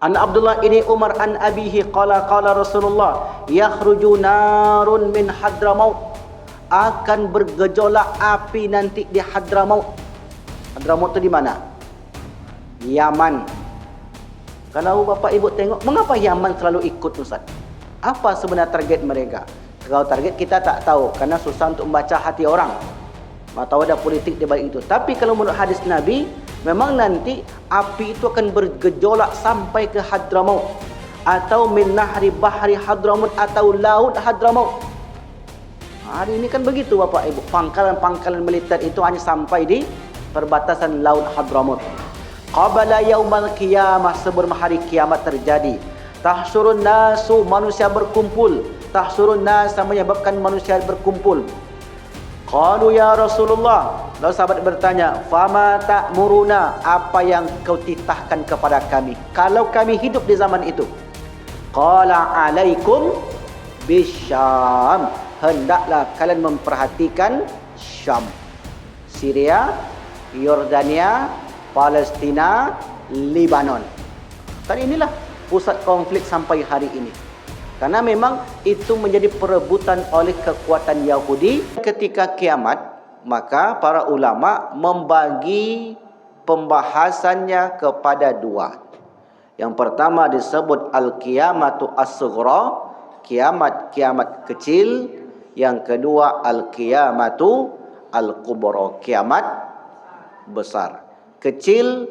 An Abdullah ini Umar an abihi qala qala Rasulullah yakhruju narun min Hadramaut, akan bergejolak api nanti di Hadramaut. Hadramaut itu di mana? Yaman. Kalau Bapak Ibu tengok, mengapa Yaman selalu ikut Ustaz? Apa sebenarnya target mereka? Kalau target kita tak tahu, karena susah untuk membaca hati orang. Tahu ada politik di balik itu. Tapi kalau menurut hadis Nabi, memang nanti api itu akan bergejolak sampai ke Hadramaut, atau min nahri bahri Hadramaut, atau laut Hadramaut. Hari ini kan begitu Bapak Ibu, pangkalan-pangkalan militer itu hanya sampai di perbatasan laut Hadramaut. Qabala yaumal qiyamah, sebelum hari kiamat terjadi. Tahsyurun nasu, manusia berkumpul. Tahsyurun nas menyebabkan manusia berkumpul. Qalu ya Rasulullah, lalu sahabat bertanya, fama ta'muruna, apa yang kau titahkan kepada kami kalau kami hidup di zaman itu? Qala alaikum bisyam, hendaklah kalian memperhatikan Syam, Syria, Yordania, Palestina, Lebanon. Dan inilah pusat konflik sampai hari ini. Karena memang itu menjadi perebutan oleh kekuatan Yahudi. Ketika kiamat, maka para ulama membagi pembahasannya kepada dua. Yang pertama disebut al-qiyamatu as-sughra, kiamat kecil. Yang kedua al-qiyamatu al-kubra, kiamat besar. Kecil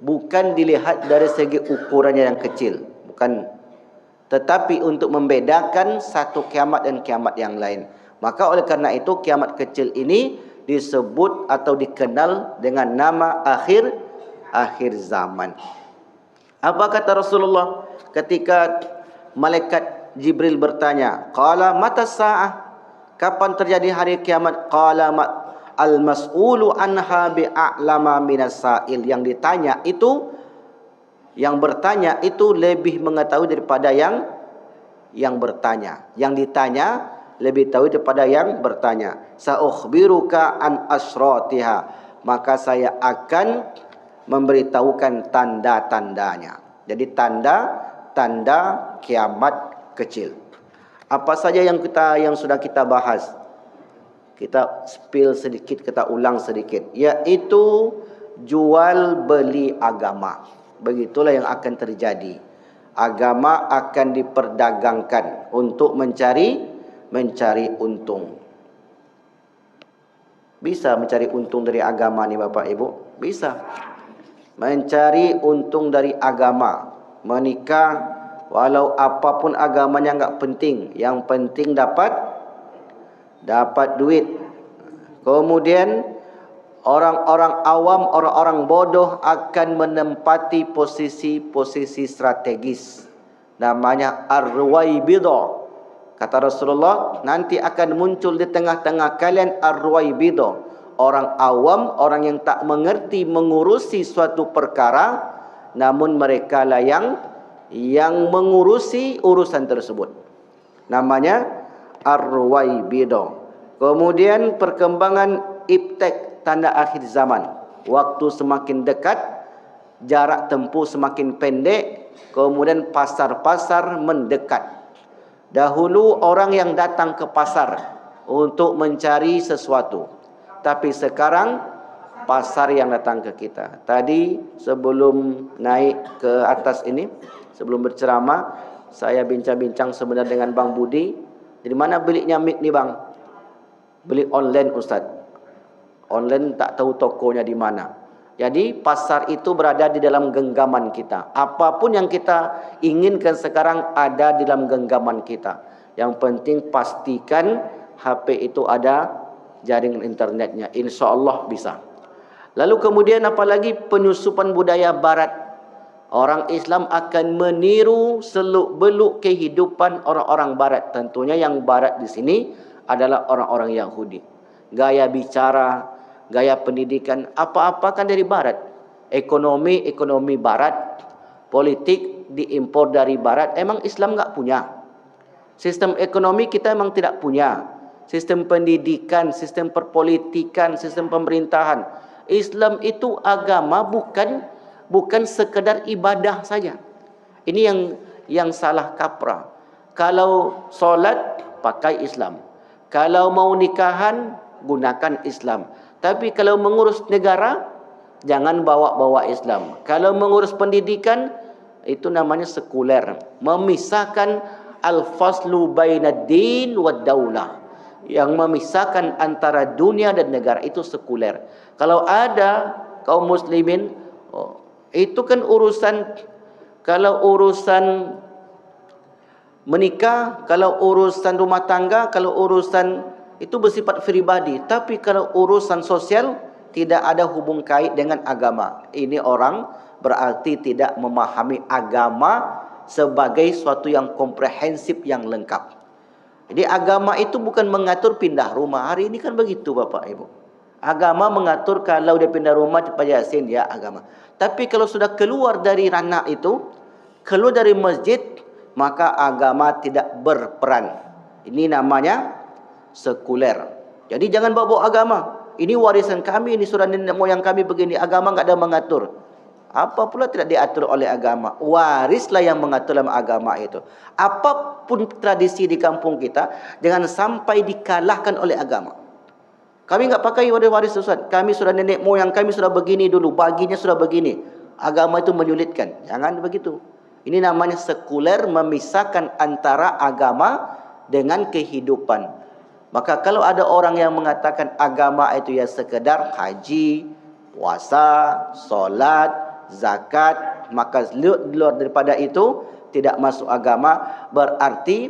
bukan dilihat dari segi ukurannya yang kecil, bukan, tetapi untuk membedakan satu kiamat dan kiamat yang lain. Maka oleh karena itu kiamat kecil ini disebut atau dikenal dengan nama akhir zaman. Apa kata Rasulullah ketika malaikat Jibril bertanya, qala mata sa'ah, kapan terjadi hari kiamat? Qala al-mas'ulu anha bi'a'lama minas sa'il, yang ditanya itu, yang bertanya itu lebih mengetahui daripada yang bertanya. Yang ditanya lebih tahu daripada yang bertanya. Sa'ukhbiruka an asratiha, maka saya akan memberitahukan tanda-tandanya. Jadi tanda kiamat kecil. Apa saja yang sudah kita bahas? Kita spill sedikit, kita ulang sedikit, yaitu jual beli agama. Begitulah yang akan terjadi. Agama akan diperdagangkan untuk mencari untung. Bisa mencari untung dari agama nih Bapak Ibu? Bisa. Mencari untung dari agama. Menikah, walau apapun agamanya enggak penting. Yang penting dapat duit. Kemudian orang-orang awam, orang-orang bodoh akan menempati posisi strategis. Namanya ar-ruwaibidah. Kata Rasulullah, nanti akan muncul di tengah-tengah kalian ar-ruwaibidah, orang awam, orang yang tak mengerti mengurusi suatu perkara, namun mereka lah yang mengurusi urusan tersebut. Namanya ar-ruwaibidah. Kemudian perkembangan iptek, tanda akhir zaman. Waktu semakin dekat, jarak tempuh semakin pendek, kemudian pasar-pasar mendekat. Dahulu orang yang datang ke pasar untuk mencari sesuatu, tapi sekarang pasar yang datang ke kita. Tadi sebelum naik ke atas ini, sebelum berceramah, saya bincang-bincang sebenarnya dengan Bang Budi. Di mana belinya mic nih Bang? Beli online Ustaz. Online tak tahu tokonya di mana. Jadi pasar itu berada di dalam genggaman kita. Apapun yang kita inginkan sekarang ada di dalam genggaman kita. Yang penting pastikan HP itu ada jaringan internetnya. Insya Allah bisa. Lalu kemudian apalagi penyusupan budaya barat. Orang Islam akan meniru seluk-beluk kehidupan orang-orang barat. Tentunya yang barat di sini adalah orang-orang Yahudi. Gaya bicara, gaya pendidikan, apa-apa kan dari barat. Ekonomi barat, politik diimpor dari barat. Emang Islam enggak punya? Sistem ekonomi kita emang tidak punya. Sistem pendidikan, sistem perpolitikan, sistem pemerintahan. Islam itu agama bukan sekedar ibadah saja. Ini yang salah kaprah. Kalau solat, pakai Islam. Kalau mau nikahan, gunakan Islam. Tapi kalau mengurus negara, jangan bawa-bawa Islam. Kalau mengurus pendidikan, itu namanya sekuler. Memisahkan al-faslu bainad din wad daulah. Yang memisahkan antara dunia dan negara, itu sekuler. Kalau ada kaum muslimin, itu kan urusan, kalau urusan menikah, kalau urusan rumah tangga, kalau urusan itu bersifat pribadi. Tapi kalau urusan sosial, tidak ada hubung kait dengan agama. Ini orang berarti tidak memahami agama sebagai suatu yang komprehensif, yang lengkap. Jadi agama itu bukan mengatur pindah rumah. Hari ini kan begitu Bapak Ibu. Agama mengatur kalau dia pindah rumah cepat yasin, ya agama. Tapi kalau sudah keluar dari ranah itu, keluar dari masjid, maka agama tidak berperan. Ini namanya sekuler. Jadi jangan bawa agama. Ini warisan kami, ini surah nenek moyang kami begini. Agama enggak ada mengatur. Apa pula tidak diatur oleh agama? Warislah yang mengatur dalam agama itu. Apapun tradisi di kampung kita, jangan sampai dikalahkan oleh agama. Kami enggak pakai waris Ustaz. Kami sudah nenek moyang kami sudah begini dulu, baginya sudah begini. Agama itu menyulitkan. Jangan begitu. Ini namanya sekuler, memisahkan antara agama dengan kehidupan. Maka kalau ada orang yang mengatakan agama itu ya sekedar haji, puasa, solat, zakat, maka luar daripada itu tidak masuk agama, berarti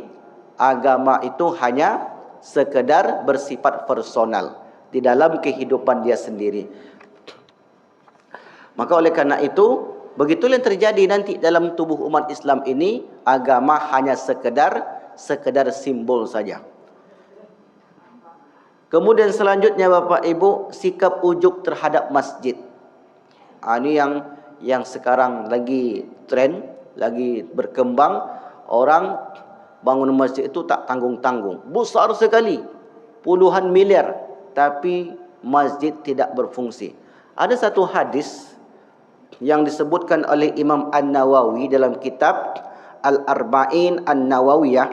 agama itu hanya sekedar bersifat personal di dalam kehidupan dia sendiri. Maka oleh karena itu, begitulah yang terjadi nanti dalam tubuh umat Islam ini. Agama hanya sekedar simbol saja. Kemudian selanjutnya Bapak Ibu, sikap ujuk terhadap masjid. Ini yang sekarang lagi tren, lagi berkembang. Orang bangun masjid itu tak tanggung-tanggung, besar sekali, puluhan miliar, tapi masjid tidak berfungsi. Ada satu hadis yang disebutkan oleh Imam An-Nawawi dalam kitab Al-Arba'in An-Nawawiyah,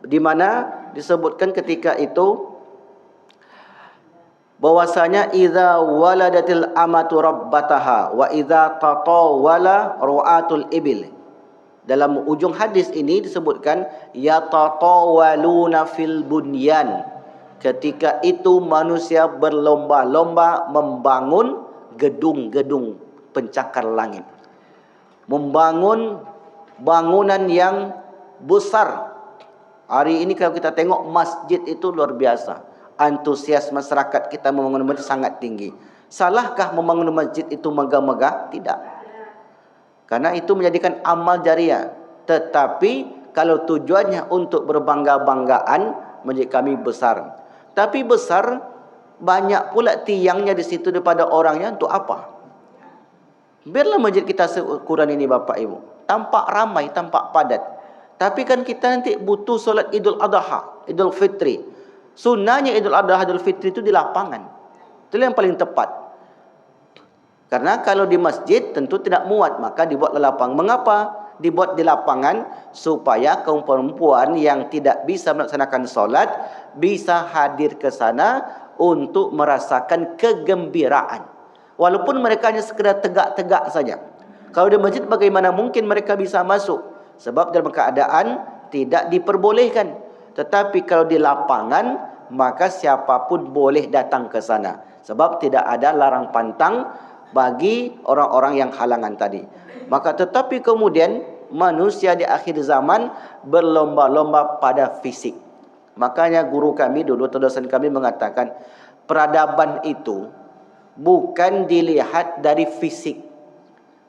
di mana disebutkan ketika itu bahwasanya idza waladatil amatu rabbataha wa idza tatawala ru'atul ibil. Dalam ujung hadis ini disebutkan yatatawaluna fil bunyan. Ketika itu manusia berlomba-lomba membangun gedung-gedung pencakar langit. Membangun bangunan yang besar. Hari ini kalau kita tengok masjid itu luar biasa. Antusias masyarakat kita membangun masjid sangat tinggi. Salahkah membangun masjid itu megah-megah? Tidak. Karena itu menjadikan amal jariah. Tetapi kalau tujuannya untuk berbangga-banggaan, masjid kami besar. Tapi besar, banyak pula tiangnya di situ daripada orangnya, untuk apa? Biarlah masjid kita seukuran ini Bapak Ibu. Tampak ramai, tampak padat. Tapi kan kita nanti butuh solat Idul Adha, Idul Fitri. Sunnahnya Idul Adha, Idul Fitri itu di lapangan. Itu yang paling tepat. Karena kalau di masjid tentu tidak muat, maka dibuat lapangan. Mengapa dibuat di lapangan? Supaya kaum perempuan yang tidak bisa melaksanakan solat bisa hadir ke sana untuk merasakan kegembiraan. Walaupun mereka hanya sekedar tegak-tegak saja. Kalau di masjid bagaimana mungkin mereka bisa masuk? Sebab dalam keadaan tidak diperbolehkan. Tetapi kalau di lapangan, maka siapapun boleh datang ke sana. Sebab tidak ada larang pantang bagi orang-orang yang halangan tadi. Maka tetapi kemudian manusia di akhir zaman berlomba-lomba pada fisik. Makanya guru kami dulu, dosen kami mengatakan, peradaban itu bukan dilihat dari fisik.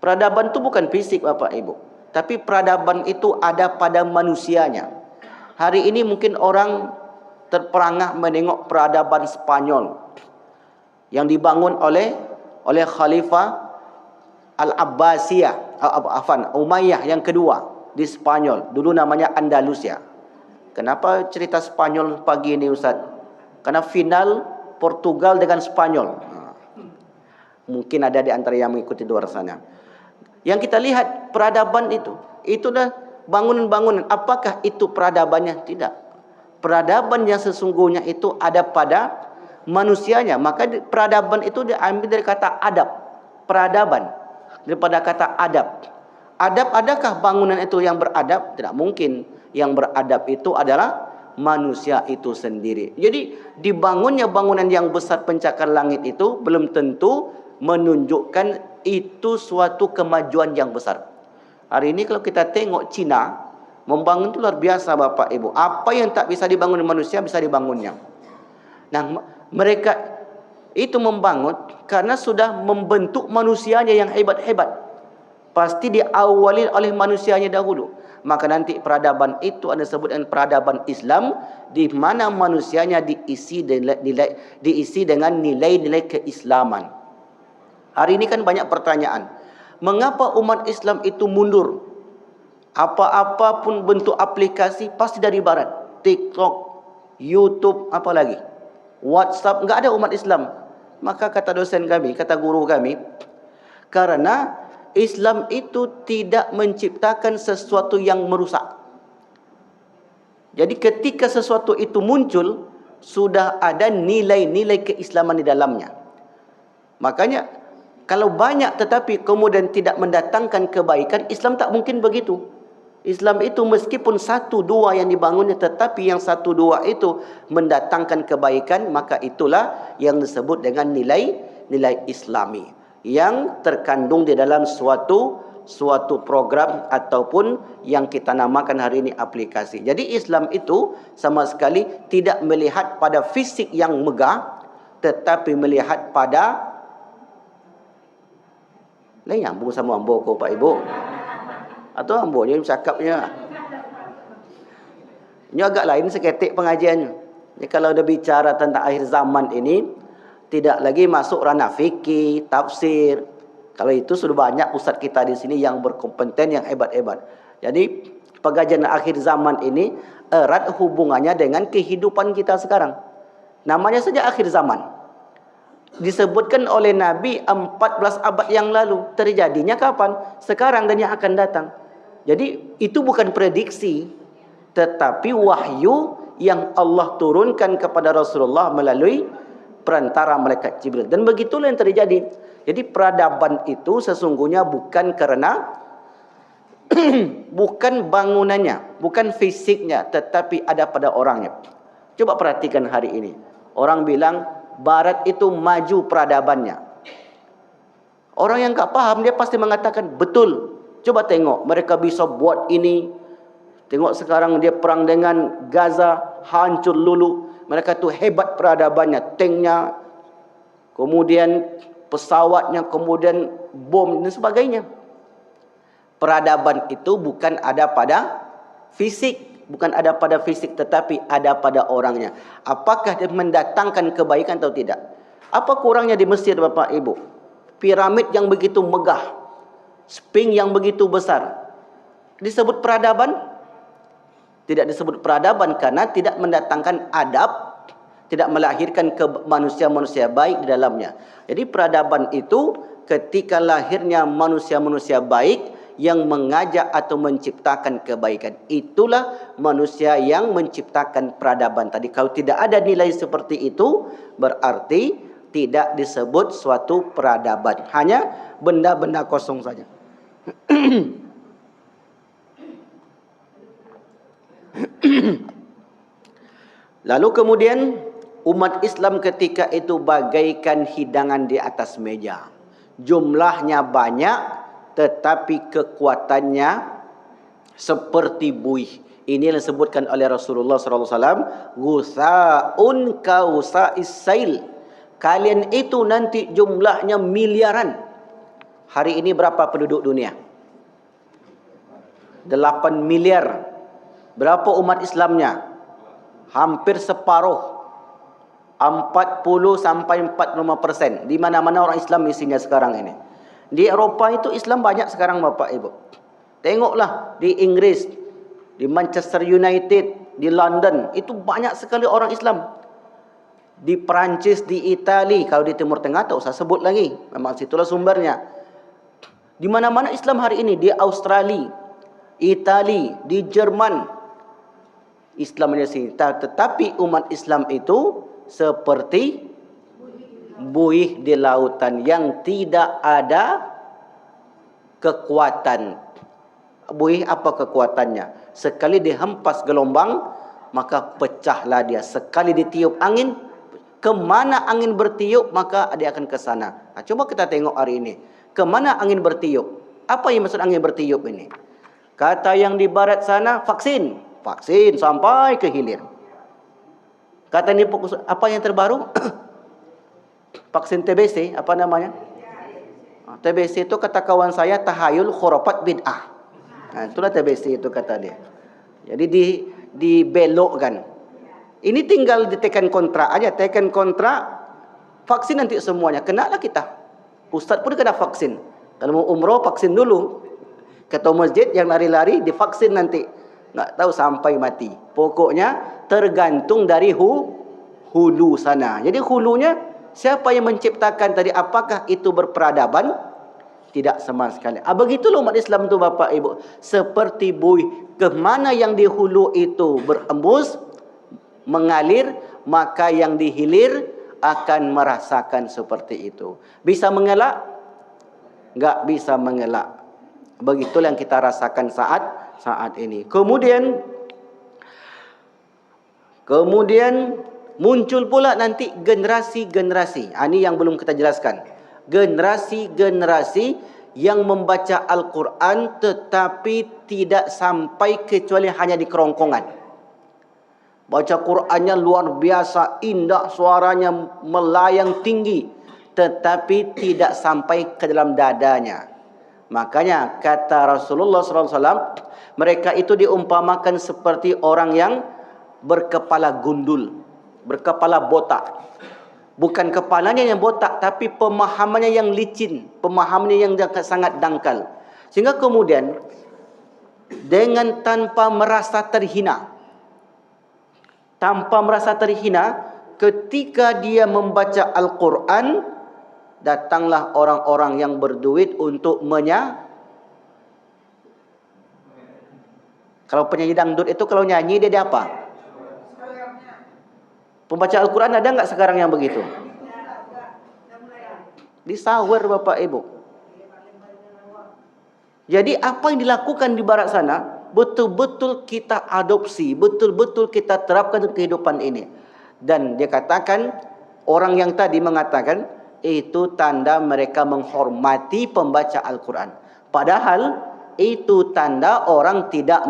Peradaban itu bukan fisik Bapak Ibu. Tapi peradaban itu ada pada manusianya. Hari ini mungkin orang terperangah menengok peradaban Spanyol yang dibangun oleh Khalifah Al-Abbasiyah, Umayyah yang kedua di Spanyol. Dulu namanya Andalusia. Kenapa cerita Spanyol pagi ini Ustaz? Karena final Portugal dengan Spanyol. Mungkin ada di antara yang mengikuti di luar sana. Yang kita lihat peradaban itu dah bangunan-bangunan. Apakah itu peradabannya? Tidak. Peradaban yang sesungguhnya itu ada pada manusianya. Maka peradaban itu diambil dari kata adab. Peradaban daripada kata adab. Adab, adakah bangunan itu yang beradab? Tidak mungkin. Yang beradab itu adalah manusia itu sendiri. Jadi dibangunnya bangunan yang besar pencakar langit itu belum tentu menunjukkan itu suatu kemajuan yang besar. Hari ini kalau kita tengok Cina membangun itu luar biasa Bapak Ibu. Apa yang tak bisa dibangun manusia bisa dibangunnya. Nah, mereka itu membangun karena sudah membentuk manusianya yang hebat-hebat. Pasti diawali oleh manusianya dahulu. Maka nanti peradaban itu ada sebut dengan peradaban Islam, di mana manusianya diisi dengan nilai-nilai keislaman. Hari ini kan banyak pertanyaan. Mengapa umat Islam itu mundur? Apa-apa pun bentuk aplikasi pasti dari barat. TikTok, YouTube, apa lagi? WhatsApp, enggak ada umat Islam. Maka kata dosen kami, kata guru kami, karena Islam itu tidak menciptakan sesuatu yang merusak. Jadi ketika sesuatu itu muncul, sudah ada nilai-nilai keislaman di dalamnya. Makanya kalau banyak tetapi kemudian tidak mendatangkan kebaikan, Islam tak mungkin begitu. Islam itu meskipun satu dua yang dibangunnya, tetapi yang satu dua itu mendatangkan kebaikan, maka itulah yang disebut dengan nilai Islami yang terkandung di dalam suatu program ataupun yang kita namakan hari ini aplikasi. Jadi Islam itu sama sekali tidak melihat pada fisik yang megah, tetapi melihat pada lain nyambung sama ambo ko Pak Ibu. Atau ambo je cakapnya. Ini agak lain seketik pengajiannya. Jadi kalau dah bicara tentang akhir zaman ini, tidak lagi masuk ranah fikih, tafsir. Kalau itu sudah banyak ustaz kita di sini yang berkompeten, yang hebat-hebat. Jadi pengajian akhir zaman ini erat hubungannya dengan kehidupan kita sekarang. Namanya saja akhir zaman. Disebutkan oleh Nabi 14 abad yang lalu. Terjadinya kapan? Sekarang dan yang akan datang. Jadi itu bukan prediksi, tetapi wahyu yang Allah turunkan kepada Rasulullah melalui perantara malaikat Jibril. Dan begitulah yang terjadi. Jadi peradaban itu sesungguhnya bukan karena bukan bangunannya, bukan fisiknya, tetapi ada pada orangnya. Coba perhatikan hari ini. Orang bilang barat itu maju peradabannya. Orang yang tak paham dia pasti mengatakan betul. Coba tengok mereka bisa buat ini. Tengok sekarang dia perang dengan Gaza, hancur lulu. Mereka tu hebat peradabannya, tanknya, kemudian pesawatnya, kemudian bom dan sebagainya. Peradaban itu bukan ada pada fisik, bukan ada pada fisik, tetapi ada pada orangnya. Apakah dia mendatangkan kebaikan atau tidak? Apa kurangnya di Mesir Bapak Ibu? Piramid yang begitu megah, Sphinx yang begitu besar, disebut peradaban? Tidak disebut peradaban karena tidak mendatangkan adab, tidak melahirkan manusia-manusia baik di dalamnya. Jadi peradaban itu ketika lahirnya manusia-manusia baik yang mengajak atau menciptakan kebaikan. Itulah manusia yang menciptakan peradaban tadi. Kalau tidak ada nilai seperti itu, berarti tidak disebut suatu peradaban. Hanya benda-benda kosong saja. Lalu kemudian umat Islam ketika itu bagaikan hidangan di atas meja. Jumlahnya banyak tetapi kekuatannya seperti buih. Ini yang disebutkan oleh Rasulullah SAW, ghusaun kausa'is sail. Kalian itu nanti jumlahnya miliaran. Hari ini berapa penduduk dunia? 8 miliar. Berapa umat Islamnya? Hampir separuh. 40 sampai 45%. Di mana-mana orang Islam isinya sekarang ini. Di Eropah itu Islam banyak sekarang Bapak Ibu. Tengoklah di Inggris, di Manchester United, di London, itu banyak sekali orang Islam. Di Perancis, di Itali, kalau di Timur Tengah tak usah sebut lagi. Memang situlah sumbernya. Di mana-mana Islam hari ini, di Australia, Itali, di Jerman, Islam di sini. Tetapi umat Islam itu seperti buih di lautan yang tidak ada kekuatan. Buih apa kekuatannya? Sekali dihempas gelombang, maka pecahlah dia. Sekali ditiup angin, kemana angin bertiup, maka dia akan ke sana. Nah, coba kita tengok hari ini. Kemana angin bertiup? Apa yang maksud angin bertiup ini? Kata yang di barat sana, vaksin. Vaksin sampai ke hilir. Kata ini, apa yang terbaru? Vaksin TBC, apa namanya? TBC itu kata kawan saya, tahayul khurafat bid'ah. Nah, itulah TBC itu kata dia. Jadi dibelokkan. Ini tinggal ditekan kontrak aja, tekan kontrak, vaksin nanti semuanya. Kenalah kita. Ustaz pun kena vaksin. Kalau mau umroh, vaksin dulu. Ketua masjid yang lari-lari, divaksin nanti. Nggak tahu sampai mati. Pokoknya tergantung dari hulu sana. Jadi hulunya, siapa yang menciptakan tadi? Apakah itu berperadaban? Tidak sama sekali. Begitulah umat Islam itu Bapak Ibu. Seperti buih. Kemana yang di hulu itu berhembus, mengalir, maka yang di hilir akan merasakan seperti itu. Bisa mengelak? Enggak bisa mengelak. Begitulah yang kita rasakan saat ini. Kemudian muncul pula nanti generasi-generasi. Ini yang belum kita jelaskan. Generasi-generasi yang membaca Al-Quran tetapi tidak sampai kecuali hanya di kerongkongan. Baca Qurannya luar biasa, indah, suaranya melayang tinggi, tetapi tidak sampai ke dalam dadanya. Makanya kata Rasulullah SAW, mereka itu diumpamakan seperti orang yang berkepala gundul, berkepala botak. Bukan kepalanya yang botak, tapi pemahamannya yang licin, pemahamannya yang sangat dangkal. Sehingga kemudian dengan tanpa merasa terhina, ketika dia membaca Al-Quran, datanglah orang-orang yang berduit untuk Kalau penyanyi dangdut itu kalau nyanyi dia apa? Pembaca Al-Quran ada nggak sekarang yang begitu? Disawer Bapak Ibu. Jadi apa yang dilakukan di barat sana, betul-betul kita adopsi, betul-betul kita terapkan ke kehidupan ini. Dan dia katakan, orang yang tadi mengatakan, itu tanda mereka menghormati pembaca Al-Quran. Padahal, itu tanda orang tidak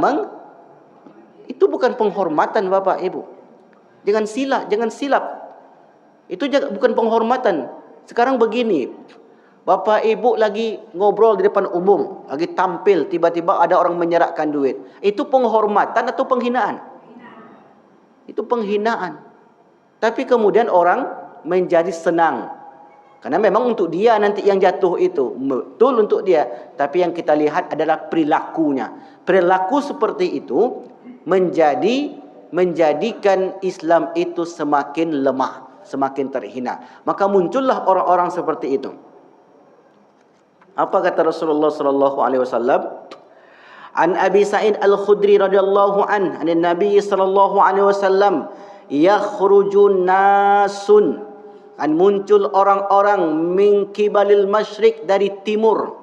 itu bukan penghormatan Bapak Ibu. Jangan silap. Itu bukan penghormatan. Sekarang begini, Bapak Ibu lagi ngobrol di depan umum, lagi tampil, tiba-tiba ada orang menyerahkan duit. Itu penghormatan atau penghinaan? Itu penghinaan. Tapi kemudian orang menjadi senang. Karena memang untuk dia nanti yang jatuh itu. Betul untuk dia. Tapi yang kita lihat adalah perilakunya. Perilaku seperti itu menjadikan Islam itu semakin lemah, semakin terhina. Maka muncullah orang-orang seperti itu. Apa kata Rasulullah sallallahu alaihi wasallam? An Abi Sa'id Al-Khudri radhiyallahu an Nabi sallallahu alaihi wasallam, yakhrujun nasun, muncul orang-orang min kibalil masyriq, dari timur,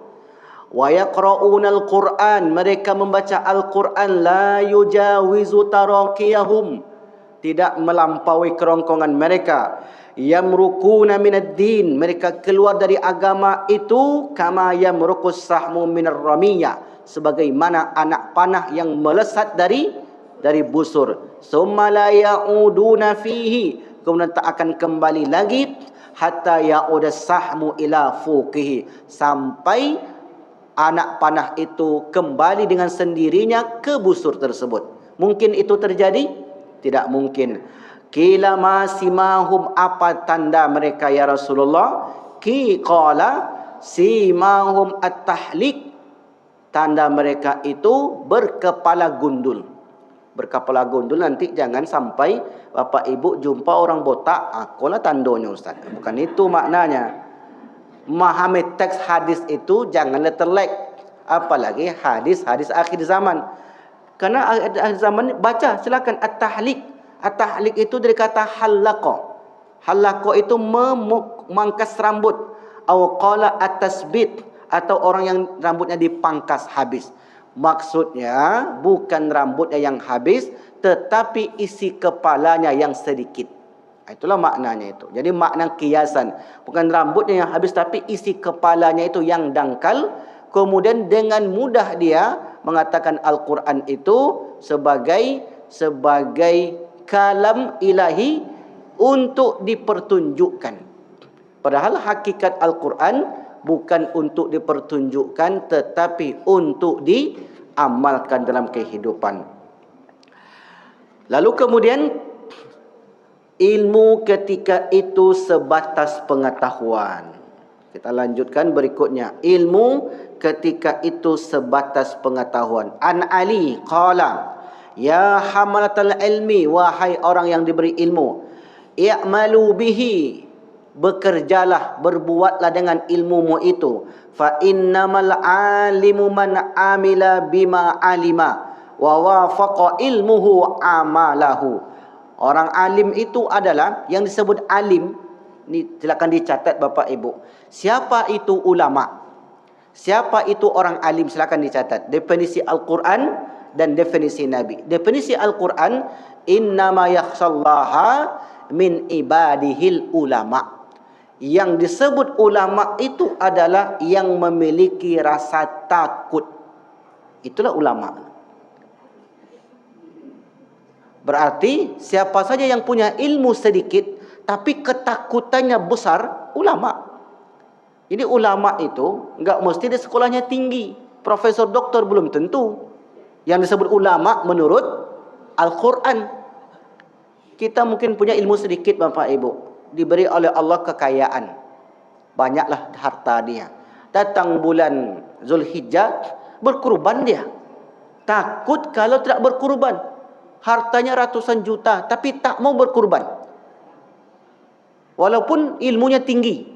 wa yaqra'una al-Qur'an, mereka membaca Al-Qur'an, la yujawizu taraqiyahum, tidak melampaui kerongkongan mereka, yamrukuna minad din, mereka keluar dari agama itu, kama yamrukus sahmu minar ramiyah, sebagaimana anak panah yang melesat dari busur. Summa la ya'uduna fihi, kemudian tak akan kembali lagi, hatta ya'udas sahmu ila fuqihi, sampai anak panah itu kembali dengan sendirinya ke busur tersebut. Mungkin itu terjadi? Tidak mungkin. Qila ma simahum, apa tanda mereka ya Rasulullah? Qala simahum at-tahlik, tanda mereka itu berkepala gundul. Berkepala gundul, nanti jangan sampai Bapak Ibu jumpa orang botak, akulah tandonya Ustaz. Bukan itu maknanya. Memahami teks hadis itu janganlah terlek. Apalagi hadis-hadis akhir zaman. Karena akhir zaman baca silakan at-tahliq. At-tahliq itu dari kata halaqa. Halaqa itu memangkas rambut. Atau qala at-tasbit, atau orang yang rambutnya dipangkas habis. Maksudnya bukan rambutnya yang habis, tetapi isi kepalanya yang sedikit. Itulah maknanya itu. Jadi makna kiasan, bukan rambutnya yang habis, tapi isi kepalanya itu yang dangkal. Kemudian dengan mudah dia mengatakan Al-Quran itu sebagai kalam ilahi untuk dipertunjukkan. Padahal hakikat Al-Quran bukan untuk dipertunjukkan, tetapi untuk diamalkan dalam kehidupan. Lalu kemudian ilmu ketika itu sebatas pengetahuan. Kita lanjutkan berikutnya. Ilmu ketika itu sebatas pengetahuan. An Ali qala, ya hamalatal ilmi, wahai orang yang diberi ilmu, i'malu bihi, bekerjalah, berbuatlah dengan ilmumu itu. Fa innamal alimu man amila bima alima wa wafaqa ilmuhu amalahu. Orang alim itu adalah yang disebut alim. Ini silakan dicatat Bapak Ibu. Siapa itu ulama? Siapa itu orang alim? Silakan dicatat. Definisi Al-Quran dan definisi Nabi. Definisi Al-Quran, innama yakhshallaha min ibadihil ulama. Yang disebut ulama itu adalah yang memiliki rasa takut. Itulah ulama. Berarti siapa saja yang punya ilmu sedikit tapi ketakutannya besar, ulama. Jadi ulama itu enggak mesti dia sekolahnya tinggi, profesor doktor belum tentu. Yang disebut ulama menurut Al-Quran. Kita mungkin punya ilmu sedikit Bapak Ibu, diberi oleh Allah kekayaan, banyaklah harta dia. Datang bulan Zulhijjah, berkurban dia. Takut kalau tidak berkurban. Hartanya ratusan juta, tapi tak mau berkurban. Walaupun ilmunya tinggi.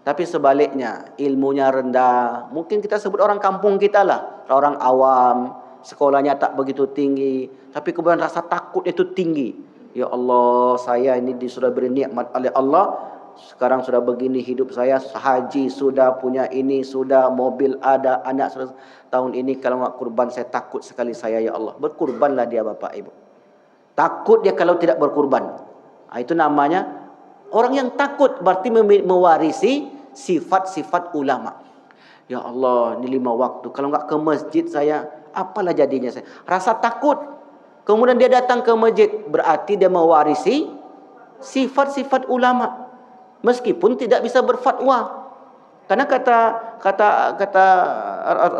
Tapi sebaliknya, ilmunya rendah. Mungkin kita sebut orang kampung kita lah. Orang awam, sekolahnya tak begitu tinggi. Tapi kemudian rasa takut itu tinggi. Ya Allah, saya ini sudah beri nikmat oleh Allah. Sekarang sudah begini hidup saya. Haji sudah, punya ini sudah, mobil ada, anak sudah. Tahun ini kalau nak kurban saya takut sekali saya, ya Allah. Berkurbanlah dia Bapak Ibu. Takut dia kalau tidak berkurban. Itu namanya orang yang takut, berarti mewarisi sifat-sifat ulama. Ya Allah, ini 5 waktu. Kalau enggak ke masjid saya, apalah jadinya saya. Rasa takut. Kemudian dia datang ke masjid, berarti dia mewarisi sifat-sifat ulama. Meskipun tidak bisa berfatwa. Karena kata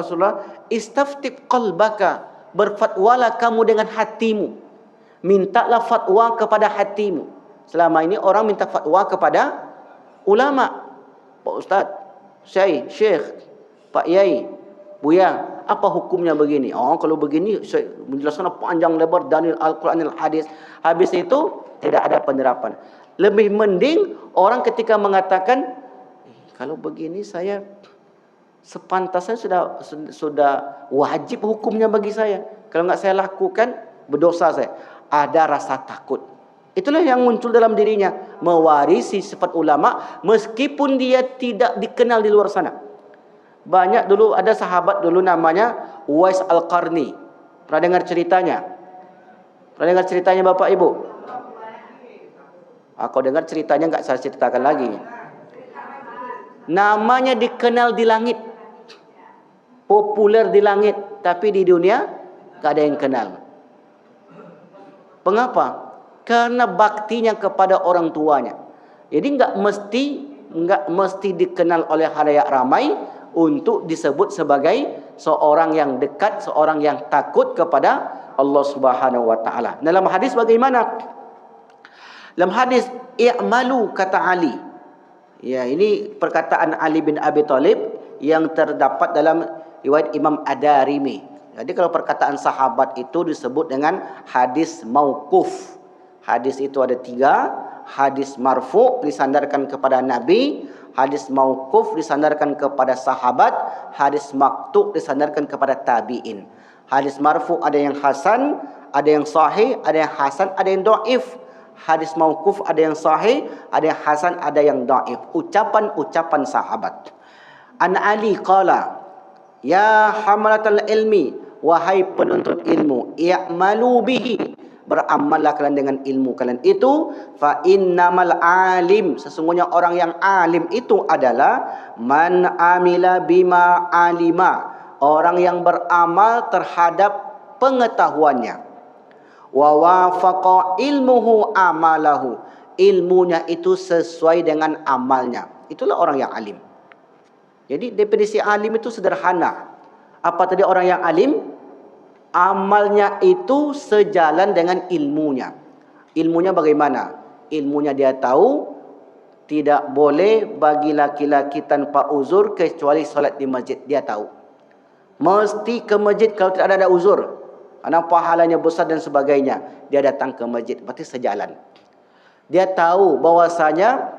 Rasulullah, istaftib qalbaka, berfatwalah kamu dengan hatimu. Mintalah fatwa kepada hatimu. Selama ini orang minta fatwa kepada ulama. Pak Ustaz, Syekh, Pak Yai, Buya, apa hukumnya begini? Oh, kalau begini saya menjelaskan panjang lebar dalil Al-Quran al-Hadis. Habis itu tidak ada penerapan. Lebih mending orang ketika mengatakan, kalau begini saya sepantasnya sudah wajib hukumnya bagi saya. Kalau enggak saya lakukan, berdosa saya. Ada rasa takut. Itulah yang muncul dalam dirinya. Mewarisi sifat ulama meskipun dia tidak dikenal di luar sana. Banyak dulu, ada sahabat dulu namanya Uwais Al-Qarni. Pernah dengar ceritanya? Pernah dengar ceritanya Bapak Ibu? Aku dengar ceritanya enggak saya ceritakan lagi. Namanya dikenal di langit, populer di langit, tapi di dunia tak ada yang kenal. Mengapa? Karena baktinya kepada orang tuanya. Jadi enggak mesti dikenal oleh halayak ramai untuk disebut sebagai seorang yang dekat, seorang yang takut kepada Allah Subhanahu wa taala. Dalam hadis bagaimana? Dalam hadis, i'malu, kata Ali. Ya, ini perkataan Ali bin Abi Thalib yang terdapat dalam riwayat Imam Ad-Darimi. Jadi kalau perkataan sahabat itu disebut dengan hadis mauquf. Hadis itu ada 3. Hadis marfu, disandarkan kepada Nabi. Hadis mauquf disandarkan kepada sahabat, hadis maqtu' disandarkan kepada tabi'in. Hadis marfu' ada yang hasan, ada yang sahih, ada yang hasan, ada yang dhaif. Hadis mauquf ada yang sahih, ada yang hasan, ada yang dhaif. Ucapan-ucapan sahabat. An Ali qala, ya hamalatal ilmi, wahai penuntut ilmu, i'malu bihi, beramallah kalian dengan ilmu kalian itu. Fa innamal alim, sesungguhnya orang yang alim itu adalah man amila bima alima, orang yang beramal terhadap pengetahuannya. Wa wafaqa ilmuhu amalahu, ilmunya itu sesuai dengan amalnya. Itulah orang yang alim. Jadi definisi alim itu sederhana. Apa tadi orang yang alim? Amalnya itu sejalan dengan ilmunya. Ilmunya bagaimana? Ilmunya dia tahu tidak boleh bagi laki-laki tanpa uzur kecuali solat di masjid. Dia tahu. Mesti ke masjid kalau tidak ada uzur. Karena pahalanya besar dan sebagainya. Dia datang ke masjid. Berarti sejalan. Dia tahu bahwasanya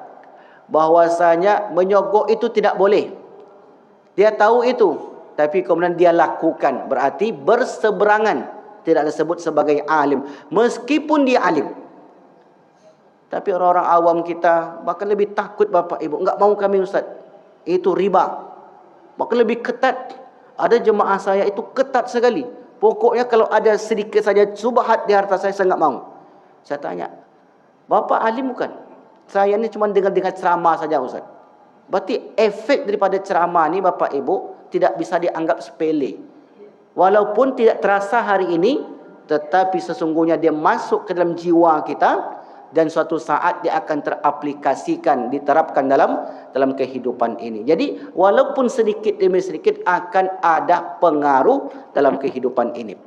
menyogok itu tidak boleh. Dia tahu itu. Tapi kemudian dia lakukan, berarti berseberangan, tidak disebut sebagai alim meskipun dia alim. Tapi orang-orang awam kita bahkan lebih takut, bapak ibu, enggak mau kami ustaz, itu riba, bahkan lebih ketat. Ada jemaah saya itu ketat sekali, pokoknya kalau ada sedikit saja subhat di harta saya enggak mau. Saya tanya, bapak alim bukan? Saya ini cuma dengar ceramah saja ustaz. Berarti efek daripada ceramah ni bapak ibu tidak bisa dianggap sepele. Walaupun tidak terasa hari ini, tetapi sesungguhnya dia masuk ke dalam jiwa kita dan suatu saat dia akan teraplikasikan, diterapkan dalam kehidupan ini. Jadi walaupun sedikit demi sedikit akan ada pengaruh dalam kehidupan ini.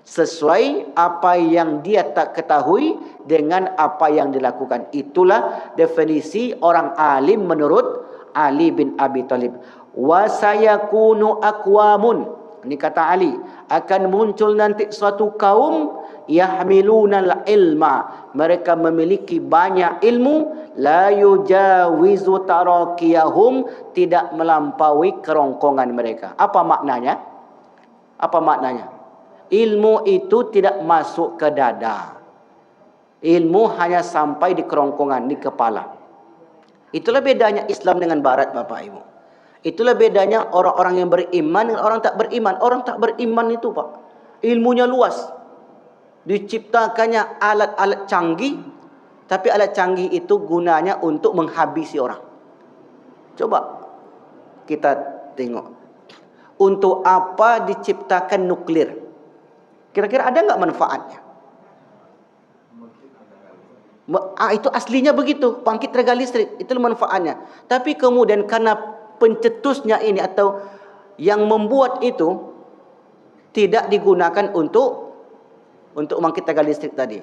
Sesuai apa yang dia tak ketahui dengan apa yang dilakukan. Itulah definisi orang alim menurut Ali bin Abi Thalib. Wa sayakunu aqwamun, ini kata Ali, akan muncul nanti suatu kaum yahmilunal ilma, mereka memiliki banyak ilmu, la yujawizu tarakiyahum, tidak melampaui kerongkongan mereka. Apa maknanya? Apa maknanya? Ilmu itu tidak masuk ke dada. Ilmu hanya sampai di kerongkongan, di kepala. Itulah bedanya Islam dengan Barat, Bapak Ibu. Itulah bedanya orang-orang yang beriman dengan orang tak beriman. Orang tak beriman itu, Pak, ilmunya luas. Diciptakannya alat-alat canggih, tapi alat canggih itu gunanya untuk menghabisi orang. Coba kita tengok. Untuk apa diciptakan nuklir? Kira-kira ada enggak manfaatnya? Itu aslinya begitu, pangkit tenaga listrik, itu manfaatnya. Tapi kemudian karena pencetusnya ini atau yang membuat itu tidak digunakan untuk membangkit tenaga listrik tadi.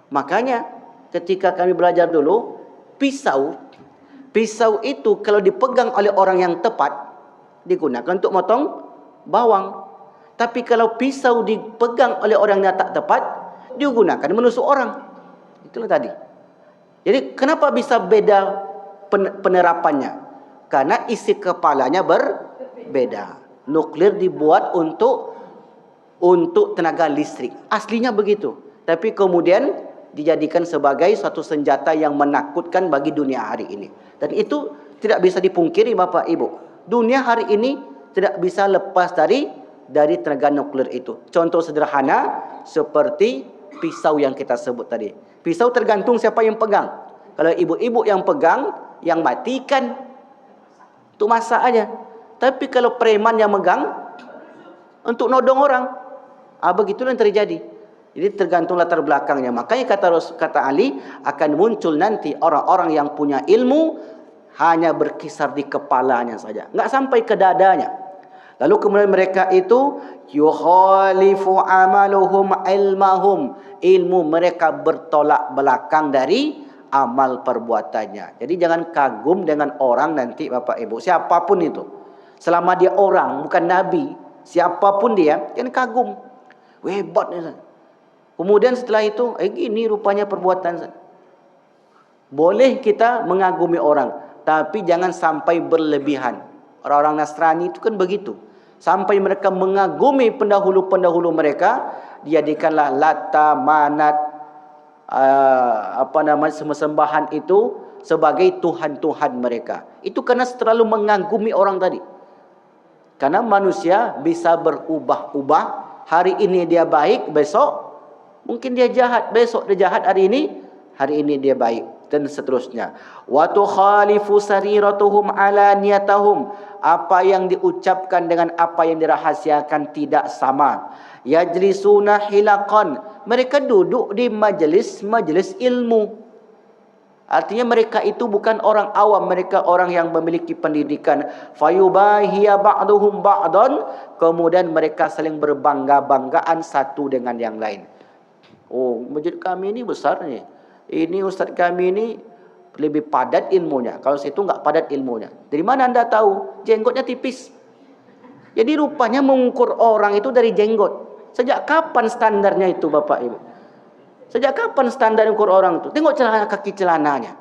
Makanya ketika kami belajar dulu, pisau itu kalau dipegang oleh orang yang tepat digunakan untuk motong bawang. Tapi kalau pisau dipegang oleh orang yang tak tepat, digunakan menusuk orang. Itulah tadi. Jadi kenapa bisa beda penerapannya? Karena isi kepalanya berbeda. Nuklir dibuat untuk tenaga listrik. Aslinya begitu. Tapi kemudian dijadikan sebagai suatu senjata yang menakutkan bagi dunia hari ini. Dan itu tidak bisa dipungkiri, Bapak Ibu. Dunia hari ini tidak bisa lepas dari tenaga nuklir itu. Contoh sederhana seperti pisau yang kita sebut tadi. Pisau tergantung siapa yang pegang. Kalau ibu-ibu yang pegang, yang matikan, itu masak aja. Tapi kalau preman yang megang, untuk nodong orang, begitulah yang terjadi. Jadi tergantung latar belakangnya. Makanya kata Ali, akan muncul nanti orang-orang yang punya ilmu hanya berkisar di kepalanya saja, nggak sampai ke dadanya. Lalu kemudian mereka itu yukhalifu amaluhum ilmahum, ilmu mereka bertolak belakang dari amal perbuatannya. Jadi jangan kagum dengan orang nanti, Bapak Ibu, siapapun itu. Selama dia orang, bukan nabi, siapapun dia, jangan kagum. Hebat nih. Kemudian setelah itu, gini rupanya perbuatan. Boleh kita mengagumi orang, Tapi jangan sampai berlebihan. Orang-orang Nasrani itu kan begitu. Sampai mereka mengagumi pendahulu-pendahulu mereka, dijadikanlah Lata, Manat, sembahan itu sebagai Tuhan-Tuhan mereka. Itu karena terlalu mengagumi orang tadi. Karena manusia bisa berubah-ubah. Hari ini dia baik, besok mungkin dia jahat. Besok dia jahat, hari ini dia baik. Dan seterusnya. Wa tukhalifu sariratuhum ala niyatahum. Apa yang diucapkan dengan apa yang dirahasiakan tidak sama. Yajlisuna hilaqan. Mereka duduk di majlis ilmu. Artinya mereka itu bukan orang awam, mereka orang yang memiliki pendidikan. Fayubahiya ba'duhum ba'dan, kemudian mereka saling berbangga-banggaan satu dengan yang lain. Oh, masjid kami ini besar nih. Ini ustaz kami ini lebih padat ilmunya. Kalau situ enggak padat ilmunya. Dari mana anda tahu? Jenggotnya tipis. Jadi rupanya mengukur orang itu dari jenggot. Sejak kapan standarnya itu Bapak Ibu? Sejak kapan standar ukur orang itu? Tengok celana kaki celananya.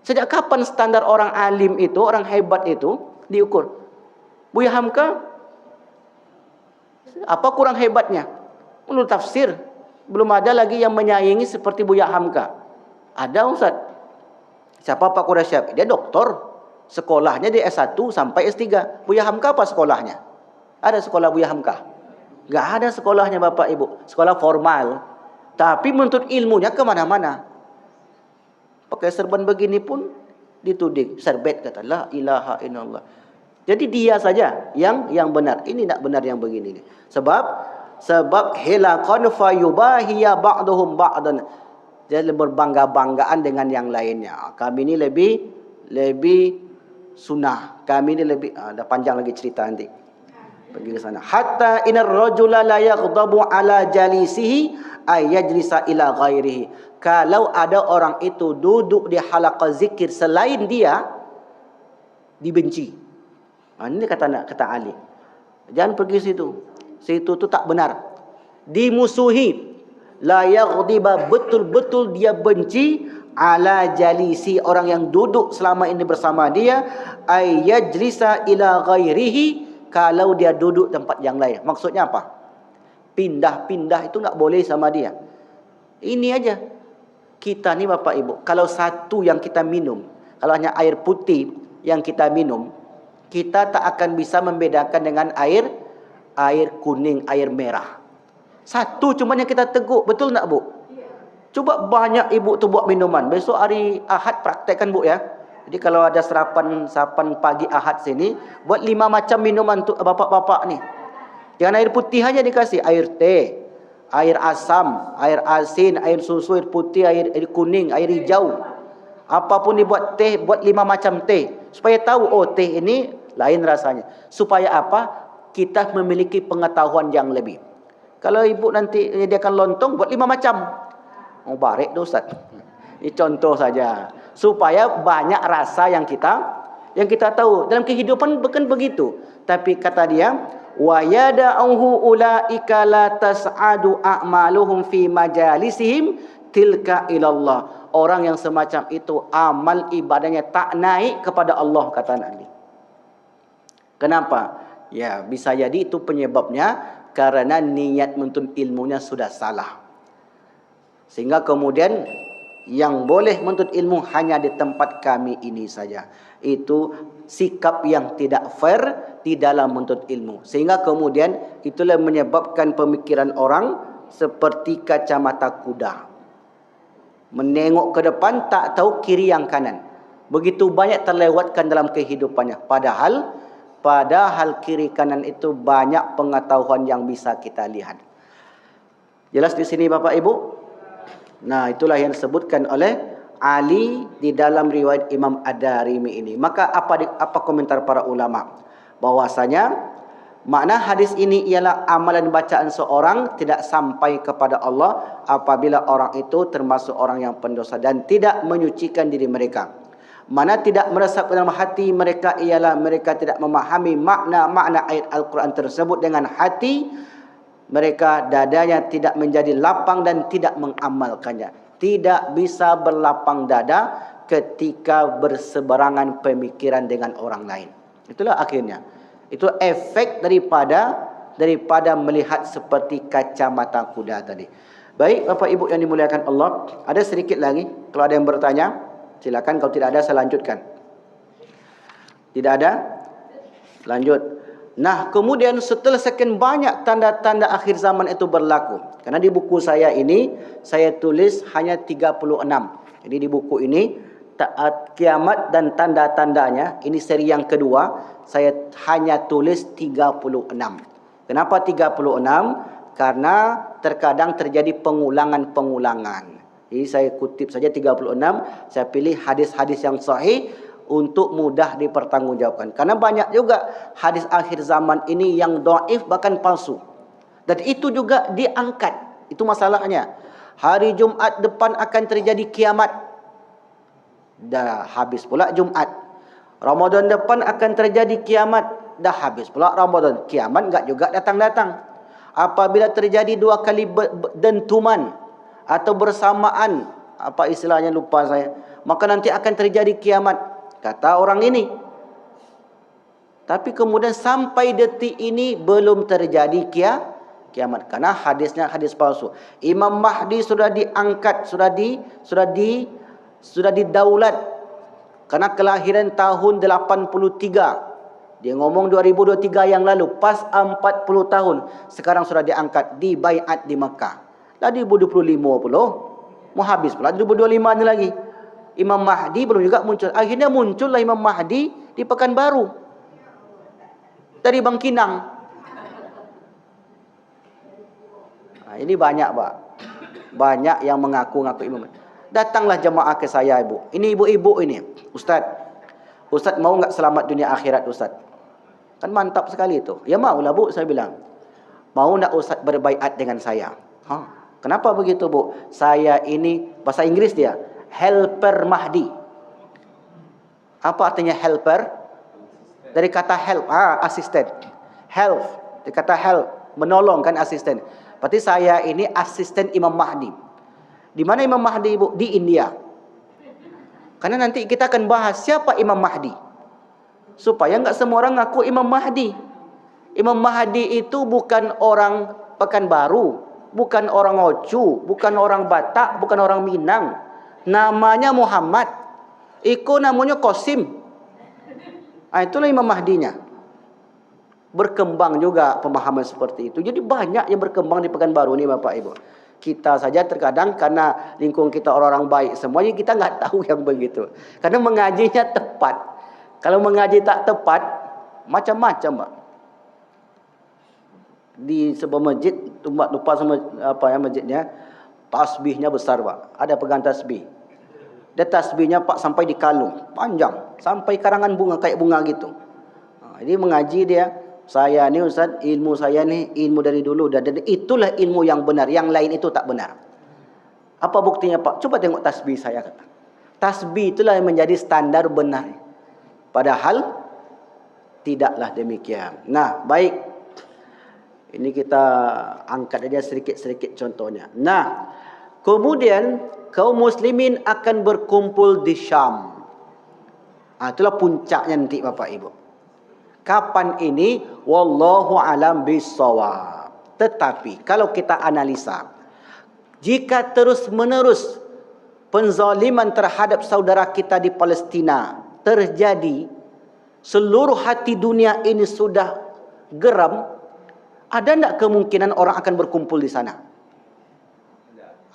Sejak kapan standar orang alim itu, orang hebat itu diukur? Buya Hamka, apa kurang hebatnya? Menurut tafsir, belum ada lagi yang menyaingi seperti Buya Hamka. Ada Ustaz. Siapa Pak Qurasyab? Dia doktor. Sekolahnya di S1 sampai S3. Buya Hamka apa sekolahnya? Ada sekolah Buya Hamka? Enggak ada sekolahnya Bapak Ibu. Sekolah formal. Tapi menuntut ilmunya kemana-mana. Pakai serban begini pun dituding. Serbet kata, la ilaha illallah. Jadi dia saja yang benar. Ini tak benar yang begini. Sebab hilaqan fayubahiya ba'duhum ba'dan. Dia berbangga-banggaan dengan yang lainnya. Kami ini lebih sunnah. Kami ini lebih, dah panjang lagi cerita nanti. Pergi ke sana. Hatta inar rajula la yaghdabu ala jalisihi ay yajlisa ila ghairihi. Kalau ada orang itu duduk di halaqah zikir selain dia, dibenci. Ini kata Ali. Jangan pergi situ. Situ tu tak benar. Dimusuhi. La yaghdiba, betul-betul dia benci ala jalisi, orang yang duduk selama ini bersama dia, ay yajlisa ila ghairihi, kalau dia duduk tempat yang lain. Maksudnya apa? Pindah-pindah itu enggak boleh sama dia. Ini aja. Kita ni Bapak Ibu, kalau satu yang kita minum, kalau hanya air putih yang kita minum, kita tak akan bisa membedakan dengan air kuning, air merah. Satu cuma yang kita teguk, betul tak Bu? Coba banyak ibu tu buat minuman. Besok hari Ahad praktekkan Bu ya. Jadi kalau ada sarapan pagi Ahad sini, buat 5 macam minuman tu bapak-bapak ni. Jangan air putih aja dikasih, air teh, air asam, air asin, air susu, air putih, air kuning, air hijau. Apapun dibuat teh, buat 5 macam teh. Supaya tahu, oh teh ini lain rasanya. Supaya apa? Kita memiliki pengetahuan yang lebih. Kalau ibu nanti menyediakan lontong, buat 5 macam. Oh barik tu Ustaz. Ini contoh saja. Supaya banyak rasa yang kita tahu. Dalam kehidupan bukan begitu. Tapi kata dia, wa yada'uhu ulaika la tas'adu a'maluhum fi majalisihim tilka ilallah. Orang yang semacam itu amal ibadahnya tak naik kepada Allah, kata Nabi. Kenapa? Ya, bisa jadi itu penyebabnya karena niat menuntut ilmunya sudah salah. Sehingga kemudian yang boleh menuntut ilmu hanya di tempat kami ini saja. Itu sikap yang tidak fair di dalam menuntut ilmu. Sehingga kemudian itulah menyebabkan pemikiran orang seperti kacamata kuda. Menengok ke depan tak tahu kiri yang kanan. Begitu banyak terlewatkan dalam kehidupannya. Padahal kiri kanan itu banyak pengetahuan yang bisa kita lihat. Jelas di sini Bapak Ibu? Nah, itulah yang disebutkan oleh Ali di dalam riwayat Imam Ad-Darimi ini. Maka apa komentar para ulama? Bahwasanya makna hadis ini ialah amalan bacaan seorang tidak sampai kepada Allah apabila orang itu termasuk orang yang pendosa dan tidak menyucikan diri mereka. Mana tidak meresap dalam hati mereka ialah mereka tidak memahami makna-makna ayat Al-Quran tersebut dengan hati mereka, dadanya tidak menjadi lapang dan tidak mengamalkannya. Tidak bisa berlapang dada ketika berseberangan pemikiran dengan orang lain. Itulah akhirnya. Itu efek daripada melihat seperti kacamata kuda tadi. Baik, Bapak Ibu yang dimuliakan Allah, ada sedikit lagi. Kalau ada yang bertanya, silakan. Kalau tidak ada, saya lanjutkan. Tidak ada? Lanjut. Nah, kemudian setelah sekian banyak tanda-tanda akhir zaman itu berlaku. Karena di buku saya ini, saya tulis hanya 36. Jadi di buku ini, kiamat dan tanda-tandanya, ini seri yang kedua, saya hanya tulis 36. Kenapa 36? Karena terkadang terjadi pengulangan-pengulangan. Jadi saya kutip saja 36, saya pilih hadis-hadis yang sahih untuk mudah dipertanggungjawabkan. Karena banyak juga hadis akhir zaman ini yang dhaif bahkan palsu. Dan itu juga diangkat. Itu masalahnya. Hari Jumaat depan akan terjadi kiamat. Dah habis pula Jumaat. Ramadan depan akan terjadi kiamat. Dah habis pula Ramadan. Kiamat enggak juga datang-datang. Apabila terjadi dua kali dentuman atau bersamaan, apa istilahnya lupa saya, maka nanti akan terjadi kiamat, kata orang ini. Tapi kemudian sampai detik ini belum terjadi kiamat. Karena hadisnya hadis palsu. Imam Mahdi sudah diangkat, sudah didaulat. Karena kelahiran tahun 83. Dia ngomong 2023 yang lalu, pas 40 tahun. Sekarang sudah diangkat, dibaiat di Mekah. Dah 2025 pula. Mau habis pula 2025 ni lagi. Imam Mahdi belum juga muncul. Akhirnya muncullah Imam Mahdi di Pekanbaru. Dari Bangkinang. Nah, ini banyak, Pak. Banyak yang mengaku-ngaku Imam Mahdi. Datanglah jemaah ke saya, Ibu. Ini ibu-ibu ini. Ustaz mau enggak selamat dunia akhirat, Ustaz? Kan mantap sekali itu. Ya maulah, Bu, saya bilang. Mau enggak Ustaz berbaiat dengan saya? Kenapa begitu, Bu? Saya ini, bahasa Inggris dia, helper Mahdi. Apa artinya helper? Dari kata help, asisten. Help, dari kata help, menolong kan asisten. Berarti saya ini asisten Imam Mahdi. Di mana Imam Mahdi, Bu? Di India. Karena nanti kita akan bahas siapa Imam Mahdi. Supaya enggak semua orang ngaku Imam Mahdi. Imam Mahdi itu bukan orang Pekanbaru, bukan orang Ocu, bukan orang Batak, bukan orang Minang. Namanya Muhammad. Iko namanya Qasim. Itulah Imam Mahdinya. Berkembang juga pemahaman seperti itu. Jadi banyak yang berkembang di Pekanbaru ini, Bapak Ibu. Kita saja terkadang karena lingkungan kita orang-orang baik semuanya, kita nggak tahu yang begitu. Karena mengajinya tepat. Kalau mengaji tak tepat, macam-macam, Pak. Di sebuah masjid, lupa sama masjidnya, tasbihnya besar, Pak. Ada pegang tasbih. Dia tasbihnya, Pak, sampai di kalung, panjang, sampai karangan bunga, kayak bunga gitu. Jadi mengaji dia, saya ni Ustaz, ilmu saya ni ilmu dari dulu, dan itulah ilmu yang benar, yang lain itu tak benar. Apa buktinya, Pak? Coba tengok tasbih saya, kata. Tasbih itulah yang menjadi standar benar. Padahal tidaklah demikian. Nah, baik. Ini kita angkat aja sedikit-sedikit contohnya. Nah, kemudian kaum muslimin akan berkumpul di Syam. Itulah puncaknya nanti, Bapak Ibu. Kapan ini? Wallahu alam bissawab. Tetapi kalau kita analisa, jika terus-menerus penzaliman terhadap saudara kita di Palestina terjadi, seluruh hati dunia ini sudah geram, ada tak kemungkinan orang akan berkumpul di sana?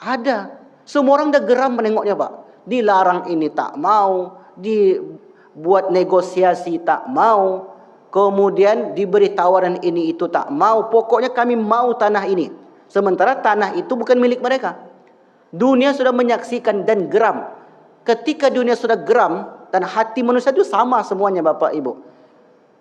Ada. Semua orang dah geram menengoknya, Pak. Dilarang ini tak mau, dibuat negosiasi tak mau, kemudian diberi tawaran ini itu tak mau. Pokoknya kami mau tanah ini. Sementara tanah itu bukan milik mereka. Dunia sudah menyaksikan dan geram. Ketika dunia sudah geram, dan hati manusia itu sama semuanya, Bapak Ibu.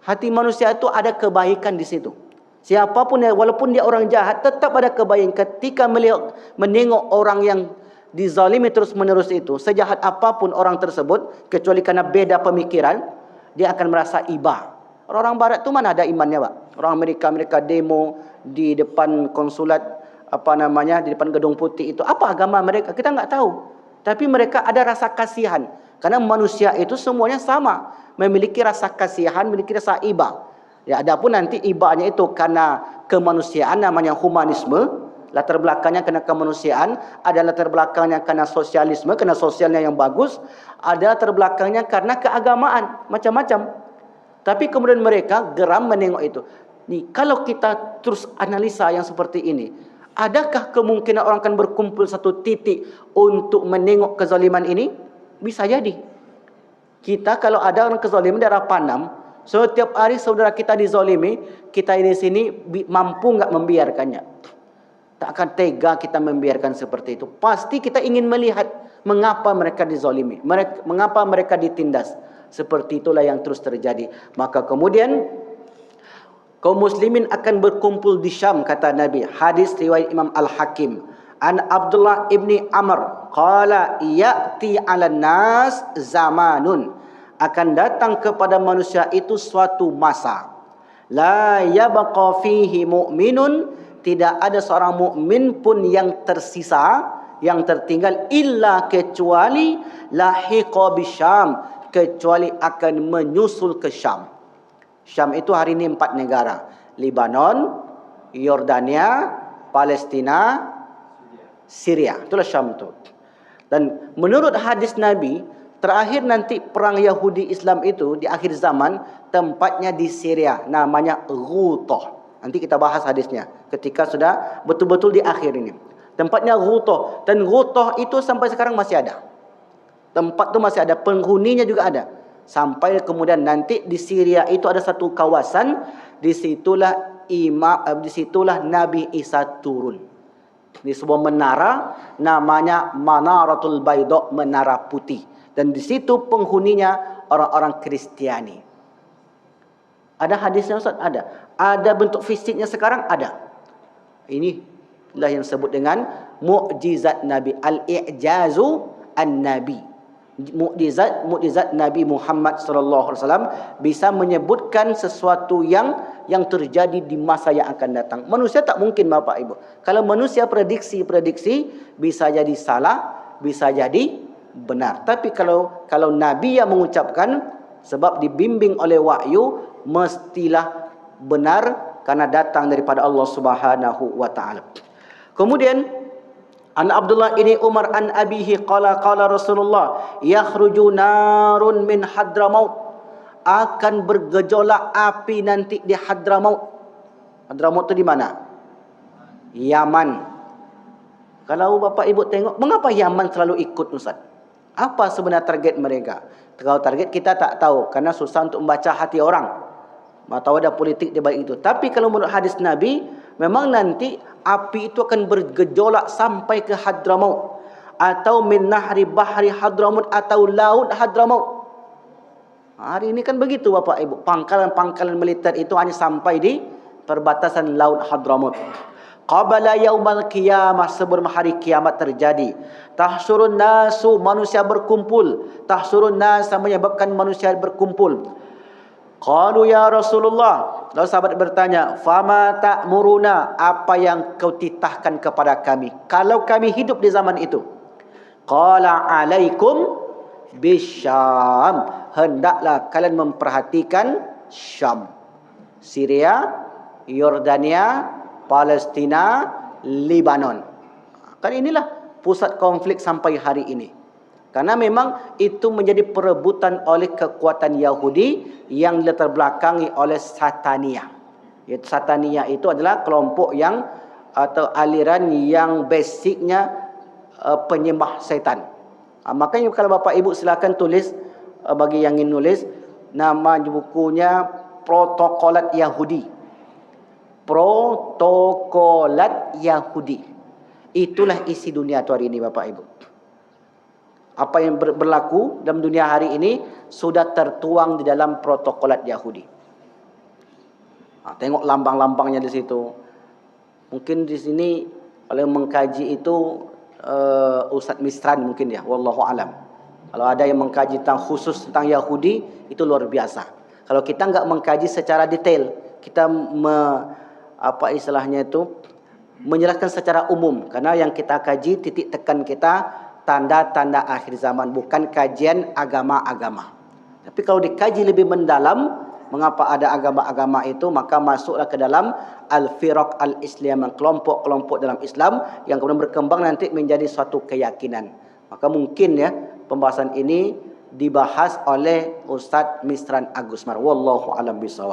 Hati manusia itu ada kebaikan di situ. Siapapun, walaupun dia orang jahat, tetap ada kebaikan. Ketika menengok orang yang dizalimi terus-menerus itu, sejahat apapun orang tersebut, kecuali karena beda pemikiran, dia akan merasa iba. Orang Barat itu mana ada imannya, Pak? Orang Amerika demo di depan konsulat, di depan Gedung Putih itu. Apa agama mereka? Kita nggak tahu. Tapi mereka ada rasa kasihan. Karena manusia itu semuanya sama, memiliki rasa kasihan, memiliki rasa iba. Ya, adapun nanti ibanya itu karena kemanusiaan, namanya humanisme. Latar belakangnya karena kemanusiaan, ada latar belakangnya karena sosialisme, karena sosialnya yang bagus, ada latar belakangnya karena keagamaan, macam-macam. Tapi kemudian mereka geram menengok itu. Nih, kalau kita terus analisa yang seperti ini, adakah kemungkinan orang akan berkumpul satu titik untuk menengok kezaliman ini? Bisa jadi. Kita kalau ada orang kezaliman daerah Panam, setiap hari saudara kita dizalimi, kita di sini mampu enggak membiarkannya? Tak akan tega kita membiarkan seperti itu. Pasti kita ingin melihat mengapa mereka dizalimi, mengapa mereka ditindas. Seperti itulah yang terus terjadi. Maka kemudian kaum muslimin akan berkumpul di Syam, kata Nabi. Hadis riwayat Imam Al-Hakim. An Abdullah ibni Amr qala ya'ti 'alan nas zamanun, akan datang kepada manusia itu suatu masa, la yabqa fihi mu'minun, tidak ada seorang mukmin pun yang tersisa, yang tertinggal, illa kecuali lahiqa bisyam, kecuali akan menyusul ke Syam. Syam itu hari ini 4 negara. Libanon, Yordania, Palestina, Syria. Itulah Syam itu. Dan menurut hadis Nabi, terakhir nanti perang Yahudi Islam itu di akhir zaman, tempatnya di Syria, namanya Ghutah. Nanti kita bahas hadisnya ketika sudah betul-betul di akhir ini. Tempatnya Ghutah, dan Ghutah itu sampai sekarang masih ada. Tempat itu masih ada, penghuninya juga ada. Sampai kemudian nanti di Syria itu ada satu kawasan, disitulah Nabi Isa turun. Di sebuah menara namanya Manaratul Baydha, menara putih. Dan di situ penghuninya orang-orang Kristiani. Ada hadisnya Ustaz? Ada. Ada bentuk fisiknya sekarang? Ada. Inilah yang disebut dengan mukjizat Nabi, al-i'jazu an-nabi. Mukjizat Nabi Muhammad sallallahu alaihi wasallam bisa menyebutkan sesuatu yang terjadi di masa yang akan datang. Manusia tak mungkin, Bapak Ibu. Kalau manusia prediksi bisa jadi salah, bisa jadi benar. Tapi kalau Nabi yang mengucapkan, sebab dibimbing oleh wahyu, mestilah benar karena datang daripada Allah Subhanahu wa taala. Kemudian An Abdullah ini Umar an abihi qala Rasulullah yakhruju narun min Hadramaut, akan bergejolak api nanti di Hadramaut. Hadramaut itu di mana? Yaman. Kalau Bapak Ibu tengok, mengapa Yaman selalu ikut Ustaz? Apa sebenarnya target mereka? Kalau target kita tak tahu, karena susah untuk membaca hati orang. Tahu ada politik di balik itu. Tapi kalau menurut hadis Nabi, memang nanti api itu akan bergejolak sampai ke Hadramaut, atau min nahri bahri Hadramaut, atau laut Hadramaut. Hari ini kan begitu Bapak Ibu. Pangkalan-pangkalan militer itu hanya sampai di perbatasan laut Hadramaut. Qabala yaumal qiyamah, sebelum hari kiamat terjadi. Tahsyurun nasu, manusia berkumpul. Tahsyurun nasa, menyebabkan manusia berkumpul. Qalu ya Rasulullah, lalu sahabat bertanya, fama ta'muruna, apa yang kau titahkan kepada kami kalau kami hidup di zaman itu? Qala alaikum bisyam, hendaklah kalian memperhatikan Syam, Syria, Yordania, Palestina, Libanon. Kan inilah pusat konflik sampai hari ini. Karena memang itu menjadi perebutan oleh kekuatan Yahudi yang latar belakangi oleh Satania. Satania itu adalah kelompok yang atau aliran yang basicnya penyembah setan. Makanya kalau Bapak Ibu silakan tulis, bagi yang ingin nulis, nama bukunya Protokolat Yahudi. Protokolat Yahudi. Itulah isi dunia hari ini Bapak Ibu. Apa yang berlaku dalam dunia hari ini sudah tertuang di dalam protokolat Yahudi. Tengok lambang-lambangnya di situ. Mungkin di sini kalau mengkaji itu Ustaz Misran mungkin ya, wallahu alam. Kalau ada yang mengkaji tentang khusus tentang Yahudi, itu luar biasa. Kalau kita enggak mengkaji secara detail, kita menyerahkan secara umum, karena yang kita kaji titik tekan kita tanda-tanda akhir zaman, bukan kajian agama-agama. Tapi kalau dikaji lebih mendalam, mengapa ada agama-agama itu, maka masuklah ke dalam al-firaq al-islam, kelompok-kelompok dalam Islam yang kemudian berkembang nanti menjadi suatu keyakinan. Maka mungkin ya pembahasan ini dibahas oleh Ustaz Misran Agus Mar. Wallahu a'lam bishawab.